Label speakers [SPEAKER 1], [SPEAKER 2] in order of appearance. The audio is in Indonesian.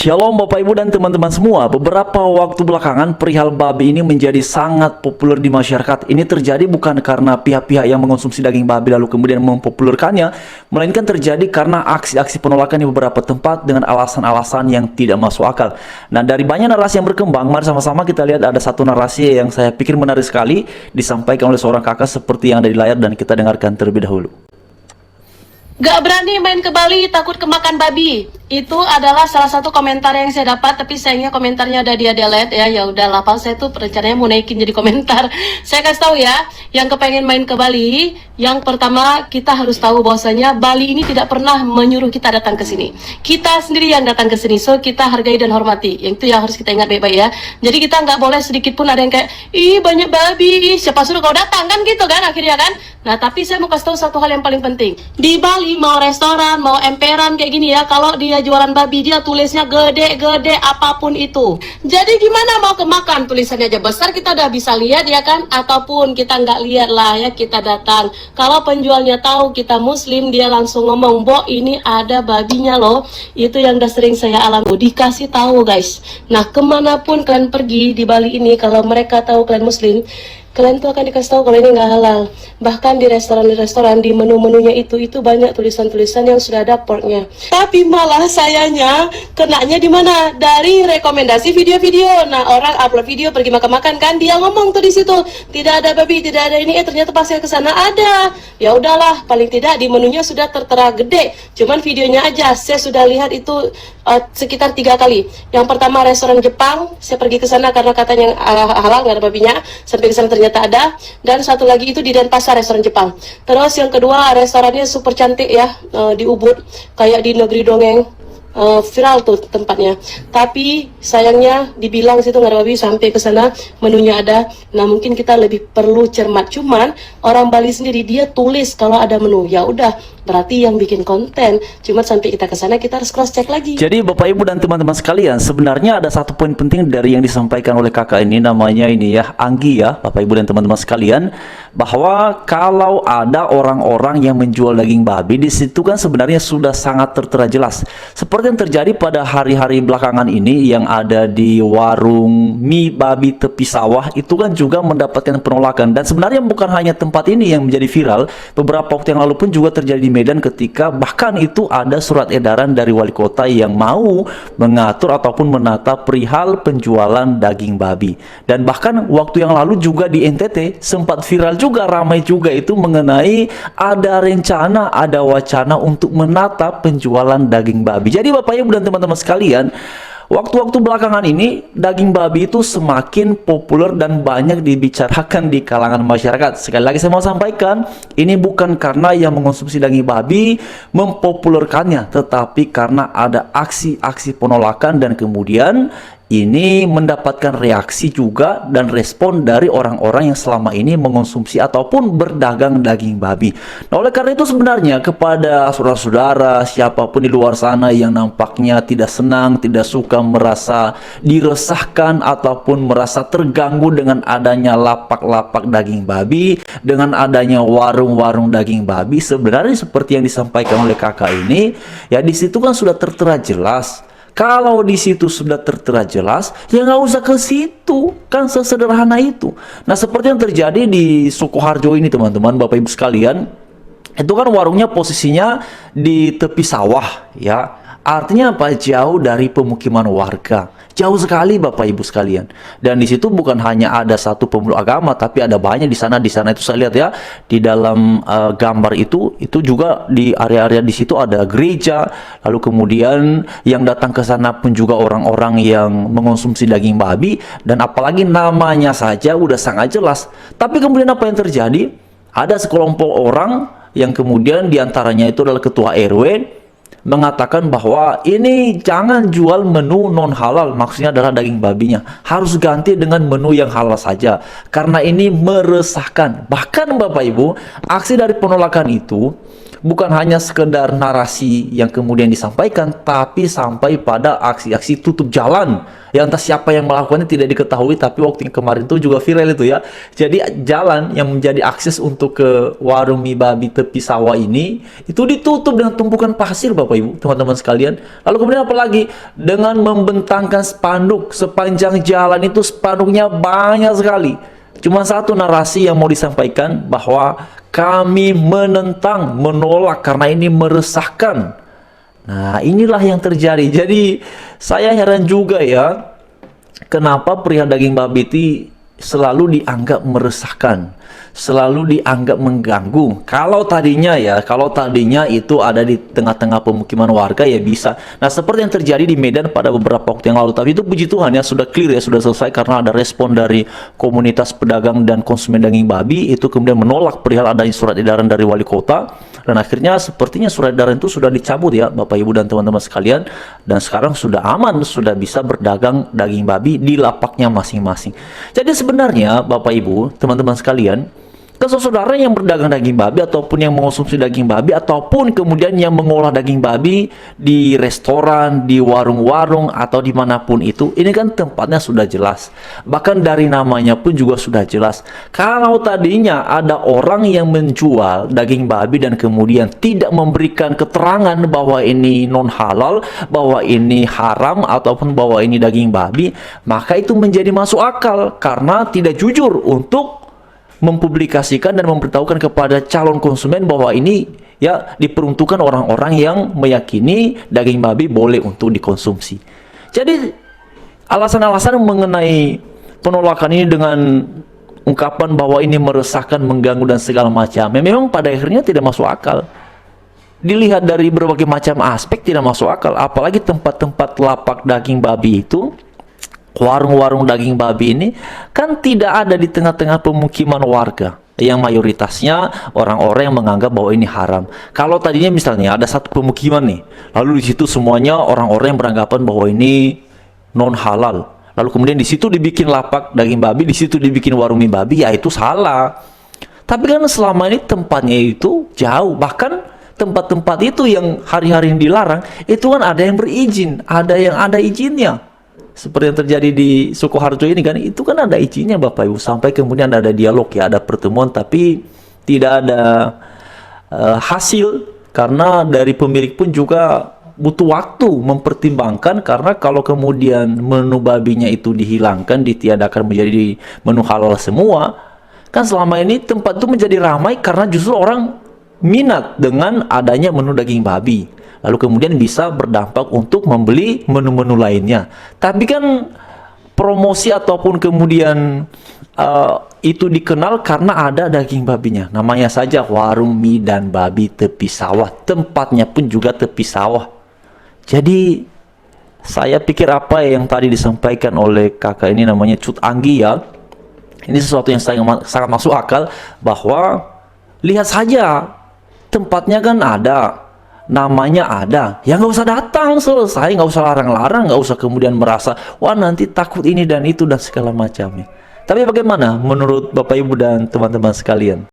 [SPEAKER 1] Shalom Bapak Ibu dan teman-teman semua. Beberapa waktu belakangan perihal babi ini menjadi sangat populer di masyarakat. Ini terjadi bukan karena pihak-pihak yang mengonsumsi daging babi lalu kemudian mempopulerkannya, melainkan terjadi karena aksi-aksi penolakan di beberapa tempat dengan alasan-alasan yang tidak masuk akal. Nah, dari banyak narasi yang berkembang, mari sama-sama kita lihat ada satu narasi yang saya pikir menarik sekali disampaikan oleh seorang kakak seperti yang ada di layar, dan kita dengarkan terlebih dahulu.
[SPEAKER 2] Gak berani main ke Bali, takut kemakan babi. Itu adalah salah satu komentar yang saya dapat, tapi sayangnya komentarnya udah dia delete ya. Ya udahlah, pas saya tuh rencananya mau naikin jadi komentar. Saya kasih tahu ya, yang kepengen main ke Bali, yang pertama kita harus tahu bahwasanya Bali ini tidak pernah menyuruh kita datang ke sini. Kita sendiri yang datang ke sini, so kita hargai dan hormati. Yang itu yang harus kita ingat baik-baik ya. Jadi kita nggak boleh sedikit pun ada yang kayak, ih banyak babi, siapa suruh kau datang kan gitu kan akhirnya kan. Nah tapi saya mau kasih tahu satu hal yang paling penting. Di Bali mau restoran, mau emperan kayak gini ya, kalau dia jualan babi dia tulisnya gede-gede apapun itu. Jadi gimana mau kemakan, tulisannya aja besar kita udah bisa lihat ya kan, ataupun kita nggak lihat lah ya, kita datang. Kalau penjualnya tahu kita muslim, dia langsung ngomong, "Bo, ini ada babinya loh." Itu yang udah sering saya alami, dikasih tahu guys. Nah kemanapun kalian pergi di Bali ini, kalau mereka tahu kalian muslim, kalian tuh akan dikasih tahu kalau ini nggak halal. Bahkan di restoran di menu-menunya itu banyak tulisan-tulisan yang sudah ada porknya. Tapi malah sayanya kenanya di mana? Dari rekomendasi video-video. Nah orang upload video pergi makan-makan kan, dia ngomong tuh di situ tidak ada babi, tidak ada ini. Ternyata pas saya kesana ada. Ya udahlah, paling tidak di menunya sudah tertera gede. Cuman videonya aja saya sudah lihat itu sekitar 3 kali. Yang pertama restoran Jepang, saya pergi ke sana karena katanya halal nggak ada babinya. Sampai ke sana ternyata ada. Dan satu lagi itu di Denpasar, restoran Jepang. Terus yang kedua restorannya super cantik ya, di Ubud kayak di negeri dongeng. Viral tuh tempatnya, tapi sayangnya dibilang situ nggak ada babi. Sampai ke sana menunya ada. Nah mungkin kita lebih perlu cermat. Cuman orang Bali sendiri dia tulis kalau ada menu, ya udah berarti yang bikin konten. Cuma sampai kita ke sana kita harus cross check lagi.
[SPEAKER 1] Jadi Bapak Ibu dan teman-teman sekalian, sebenarnya ada satu poin penting dari yang disampaikan oleh kakak ini, namanya ini ya, Anggi ya, Bapak Ibu dan teman-teman sekalian, bahwa kalau ada orang-orang yang menjual daging babi di situ kan sebenarnya sudah sangat tertera jelas. Seperti yang terjadi pada hari-hari belakangan ini yang ada di warung mie babi tepi sawah, itu kan juga mendapatkan penolakan. Dan sebenarnya bukan hanya tempat ini yang menjadi viral, beberapa waktu yang lalu pun juga terjadi di Medan ketika bahkan itu ada surat edaran dari wali kota yang mau mengatur ataupun menata perihal penjualan daging babi. Dan bahkan waktu yang lalu juga di NTT sempat viral juga, ramai juga itu mengenai ada rencana, ada wacana untuk menata penjualan daging babi. Jadi Bapak Ibu dan teman-teman sekalian, waktu-waktu belakangan ini daging babi itu semakin populer dan banyak dibicarakan di kalangan masyarakat. Sekali lagi saya mau sampaikan, ini bukan karena yang mengonsumsi daging babi mempopulerkannya, tetapi karena ada aksi-aksi penolakan dan kemudian ini mendapatkan reaksi juga dan respon dari orang-orang yang selama ini mengonsumsi ataupun berdagang daging babi. Nah, oleh karena itu sebenarnya kepada saudara-saudara siapapun di luar sana yang nampaknya tidak senang, tidak suka, merasa diresahkan ataupun merasa terganggu dengan adanya lapak-lapak daging babi, dengan adanya warung-warung daging babi, sebenarnya seperti yang disampaikan oleh kakak ini, ya di situ kan sudah tertera jelas. Kalau di situ sudah tertera jelas, ya nggak usah ke situ, kan sesederhana itu. Nah, seperti yang terjadi di Sukoharjo ini, teman-teman, Bapak Ibu sekalian, itu kan warungnya posisinya di tepi sawah, ya. Artinya apa? Jauh dari pemukiman warga. Jauh sekali Bapak Ibu sekalian. Dan di situ bukan hanya ada satu pemeluk agama, tapi ada banyak di sana. Di sana itu saya lihat ya, di dalam gambar itu juga di area-area di situ ada gereja. Lalu kemudian yang datang ke sana pun juga orang-orang yang mengonsumsi daging babi, dan apalagi namanya saja udah sangat jelas. Tapi kemudian apa yang terjadi? Ada sekelompok orang yang kemudian diantaranya itu adalah ketua RW mengatakan bahwa ini jangan jual menu non halal, maksudnya adalah daging babinya harus ganti dengan menu yang halal saja karena ini meresahkan. Bahkan Bapak Ibu, aksi dari penolakan itu bukan hanya sekedar narasi yang kemudian disampaikan, tapi sampai pada aksi-aksi tutup jalan. Ya entah siapa yang melakukannya tidak diketahui, tapi waktu yang kemarin itu juga viral itu ya. Jadi jalan yang menjadi akses untuk ke warung mie babi tepi sawah ini itu ditutup dengan tumpukan pasir, Bapak Ibu, teman-teman sekalian. Lalu kemudian apalagi dengan membentangkan spanduk sepanjang jalan itu, spanduknya banyak sekali. Cuma satu narasi yang mau disampaikan, bahwa kami menentang, menolak karena ini meresahkan. Nah, inilah yang terjadi. Jadi, saya heran juga ya, kenapa perihal daging babi itu selalu dianggap meresahkan, selalu dianggap mengganggu. Kalau tadinya itu ada di tengah-tengah pemukiman warga ya bisa. Nah, seperti yang terjadi di Medan pada beberapa waktu yang lalu. Tapi itu puji Tuhan ya, sudah clear ya, sudah selesai karena ada respon dari komunitas pedagang dan konsumen daging babi. Itu kemudian menolak perihal adanya surat edaran dari wali kota. Dan akhirnya sepertinya surat edaran itu sudah dicabut ya, Bapak Ibu dan teman-teman sekalian. Dan sekarang sudah aman, sudah bisa berdagang daging babi di lapaknya masing-masing. Jadi sebenarnya Bapak Ibu, teman-teman sekalian, saudara yang berdagang daging babi ataupun yang mengonsumsi daging babi ataupun kemudian yang mengolah daging babi di restoran, di warung-warung atau dimanapun itu, ini kan tempatnya sudah jelas. Bahkan dari namanya pun juga sudah jelas. Kalau tadinya ada orang yang menjual daging babi dan kemudian tidak memberikan keterangan bahwa ini non halal, bahwa ini haram ataupun bahwa ini daging babi, maka itu menjadi masuk akal karena tidak jujur untuk mempublikasikan dan memberitahukan kepada calon konsumen bahwa ini ya diperuntukkan orang-orang yang meyakini daging babi boleh untuk dikonsumsi. Jadi alasan-alasan mengenai penolakan ini dengan ungkapan bahwa ini meresahkan, mengganggu dan segala macam, memang pada akhirnya tidak masuk akal. Dilihat dari berbagai macam aspek tidak masuk akal, apalagi tempat-tempat lapak daging babi itu, warung-warung daging babi ini kan tidak ada di tengah-tengah pemukiman warga yang mayoritasnya orang-orang yang menganggap bahwa ini haram. Kalau tadinya misalnya ada satu pemukiman nih, lalu di situ semuanya orang-orang yang beranggapan bahwa ini non halal, lalu kemudian di situ dibikin lapak daging babi, di situ dibikin warung mie babi, ya itu salah. Tapi kan selama ini tempatnya itu jauh, bahkan tempat-tempat itu yang hari-hari dilarang itu kan ada yang berizin, ada yang ada izinnya. Seperti yang terjadi di Sukoharjo ini kan, itu kan ada izinnya Bapak Ibu, sampai kemudian ada dialog ya, ada pertemuan, tapi tidak ada hasil karena dari pemilik pun juga butuh waktu mempertimbangkan, karena kalau kemudian menu babinya itu dihilangkan, ditiadakan menjadi menu halal semua, kan selama ini tempat itu menjadi ramai karena justru orang minat dengan adanya menu daging babi. Lalu kemudian bisa berdampak untuk membeli menu-menu lainnya. Tapi kan promosi ataupun kemudian itu dikenal karena ada daging babinya. Namanya saja warung mie dan babi tepi sawah. Tempatnya pun juga tepi sawah. Jadi saya pikir apa yang tadi disampaikan oleh kakak ini, namanya Cut Anggi ya, ini sesuatu yang sangat masuk akal, bahwa lihat saja tempatnya kan ada, namanya ada, ya nggak usah datang, selesai, nggak usah larang-larang, nggak usah kemudian merasa wah nanti takut ini dan itu dan segala macamnya. Tapi bagaimana menurut Bapak Ibu dan teman-teman sekalian?